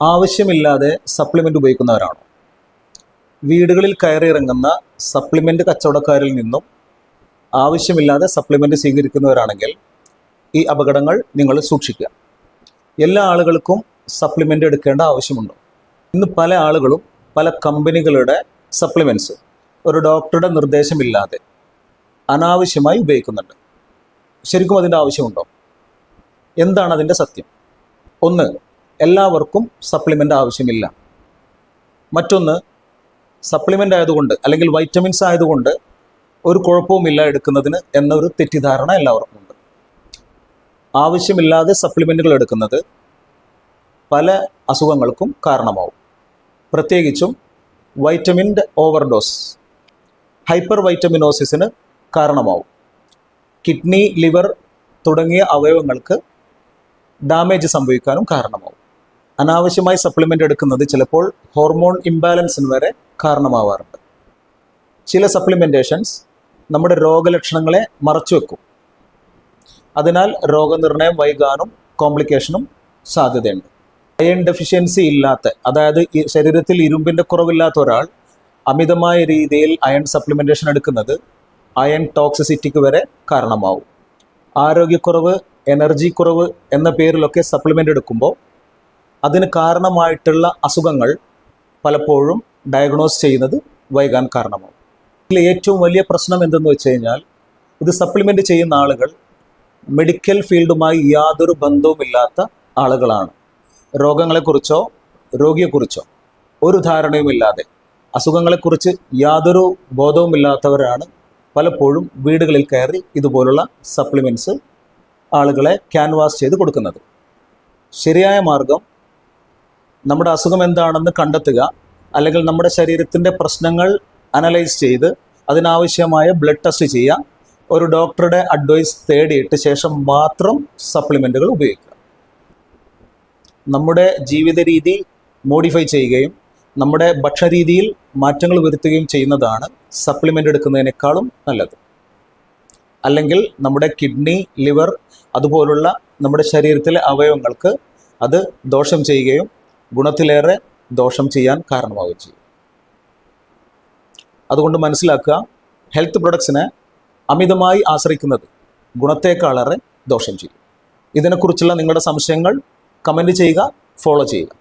ആവശ്യമില്ലാതെ സപ്ലിമെൻ്റ് ഉപയോഗിക്കുന്നവരാണോ? വീടുകളിൽ കയറിയിറങ്ങുന്ന സപ്ലിമെൻ്റ് കച്ചവടക്കാരിൽ നിന്നും ആവശ്യമില്ലാതെ സപ്ലിമെൻ്റ് സ്വീകരിക്കുന്നവരാണെങ്കിൽ ഈ അപകടങ്ങൾ നിങ്ങൾ സൂക്ഷിക്കുക. എല്ലാ ആളുകൾക്കും സപ്ലിമെൻ്റ് എടുക്കേണ്ട ആവശ്യമുണ്ടോ? ഇന്ന് പല ആളുകളും പല കമ്പനികളുടെ സപ്ലിമെൻറ്റ്സ് ഒരു ഡോക്ടറുടെ നിർദ്ദേശമില്ലാതെ അനാവശ്യമായി ഉപയോഗിക്കുന്നുണ്ട്. ശരിക്കും അതിൻ്റെ ആവശ്യമുണ്ടോ? എന്താണ് അതിൻ്റെ സത്യം? ഒന്ന്, എല്ലാവർക്കും സപ്ലിമെൻ്റ് ആവശ്യമില്ല. മറ്റൊന്ന്, സപ്ലിമെൻ്റ് ആയതുകൊണ്ട് അല്ലെങ്കിൽ വൈറ്റമിൻസ് ആയതുകൊണ്ട് ഒരു കുഴപ്പവുമില്ല എടുക്കുന്നതിന് എന്നൊരു തെറ്റിദ്ധാരണ എല്ലാവർക്കും ഉണ്ട്. ആവശ്യമില്ലാതെ സപ്ലിമെൻറ്റുകൾ എടുക്കുന്നത് പല അസുഖങ്ങൾക്കും കാരണമാവും. പ്രത്യേകിച്ചും വൈറ്റമിൻ്റെ ഓവർഡോസ് ഹൈപ്പർ വൈറ്റമിനോസിസിന് കാരണമാവും. കിഡ്നി, ലിവർ തുടങ്ങിയ അവയവങ്ങൾക്ക് ഡാമേജ് സംഭവിക്കാനും കാരണമാവും. അനാവശ്യമായി സപ്ലിമെൻ്റ് എടുക്കുന്നത് ചിലപ്പോൾ ഹോർമോൺ ഇംബാലൻസിന് വരെ കാരണമാവാറുണ്ട്. ചില സപ്ലിമെൻറ്റേഷൻസ് നമ്മുടെ രോഗലക്ഷണങ്ങളെ മറച്ചുവെക്കും. അതിനാൽ രോഗനിർണയം വൈകാനും കോംപ്ലിക്കേഷനും സാധ്യതയുണ്ട്. അയൺ ഡെഫിഷ്യൻസി ഇല്ലാത്ത, അതായത് ശരീരത്തിൽ ഇരുമ്പിൻ്റെ കുറവില്ലാത്ത ഒരാൾ അമിതമായ രീതിയിൽ അയൺ സപ്ലിമെൻറ്റേഷൻ എടുക്കുന്നത് അയൺ ടോക്സിസിറ്റിക്ക് വരെ കാരണമാവും. ആരോഗ്യക്കുറവ്, എനർജി കുറവ് എന്ന പേരിലൊക്കെ സപ്ലിമെൻ്റ് എടുക്കുമ്പോൾ അതിന് കാരണമായിട്ടുള്ള അസുഖങ്ങൾ പലപ്പോഴും ഡയഗ്നോസ് ചെയ്യുന്നത് വൈകാൻ കാരണമാവും. ഇതിൽ ഏറ്റവും വലിയ പ്രശ്നം എന്തെന്ന് വെച്ച് കഴിഞ്ഞാൽ, ഇത് സപ്ലിമെൻ്റ് ചെയ്യുന്ന ആളുകൾ മെഡിക്കൽ ഫീൽഡുമായി യാതൊരു ബന്ധവുമില്ലാത്ത ആളുകളാണ്. രോഗങ്ങളെക്കുറിച്ചോ രോഗിയെക്കുറിച്ചോ ഒരു ധാരണയുമില്ലാതെ, അസുഖങ്ങളെക്കുറിച്ച് യാതൊരു ബോധവുമില്ലാത്തവരാണ് പലപ്പോഴും വീടുകളിൽ കയറി ഇതുപോലുള്ള സപ്ലിമെൻറ്റ്സ് ആളുകളെ ക്യാൻവാസ് ചെയ്ത് കൊടുക്കുന്നത്. ശരിയായ മാർഗം നമ്മുടെ അസുഖം എന്താണെന്ന് കണ്ടെത്തുക, അല്ലെങ്കിൽ നമ്മുടെ ശരീരത്തിൻ്റെ പ്രശ്നങ്ങൾ അനലൈസ് ചെയ്ത് അതിനാവശ്യമായ ബ്ലഡ് ടെസ്റ്റ് ചെയ്യുക, ഒരു ഡോക്ടറുടെ അഡ്വൈസ് തേടിയിട്ട് ശേഷം മാത്രം സപ്ലിമെൻറ്റുകൾ ഉപയോഗിക്കുക. നമ്മുടെ ജീവിത രീതി മോഡിഫൈ ചെയ്യുകയും നമ്മുടെ ഭക്ഷണരീതിയിൽ മാറ്റങ്ങൾ വരുത്തുകയും ചെയ്യുന്നതാണ് സപ്ലിമെൻ്റ് എടുക്കുന്നതിനേക്കാളും നല്ലത്. അല്ലെങ്കിൽ നമ്മുടെ കിഡ്നി, ലിവർ അതുപോലുള്ള നമ്മുടെ ശരീരത്തിലെ അവയവങ്ങൾക്ക് അത് ദോഷം ചെയ്യുകയും ഗുണത്തിലേറെ ദോഷം ചെയ്യാൻ കാരണമാവുകയും ചെയ്യും. അതുകൊണ്ട് മനസ്സിലാക്കുക, ഹെൽത്ത് പ്രൊഡക്ട്സിനെ അമിതമായി ആശ്രയിക്കുന്നത് ഗുണത്തേക്കാളേറെ ദോഷം ചെയ്യും. ഇതിനെക്കുറിച്ചുള്ള നിങ്ങളുടെ സംശയങ്ങൾ കമൻറ്റ് ചെയ്യുക, ഫോളോ ചെയ്യുക.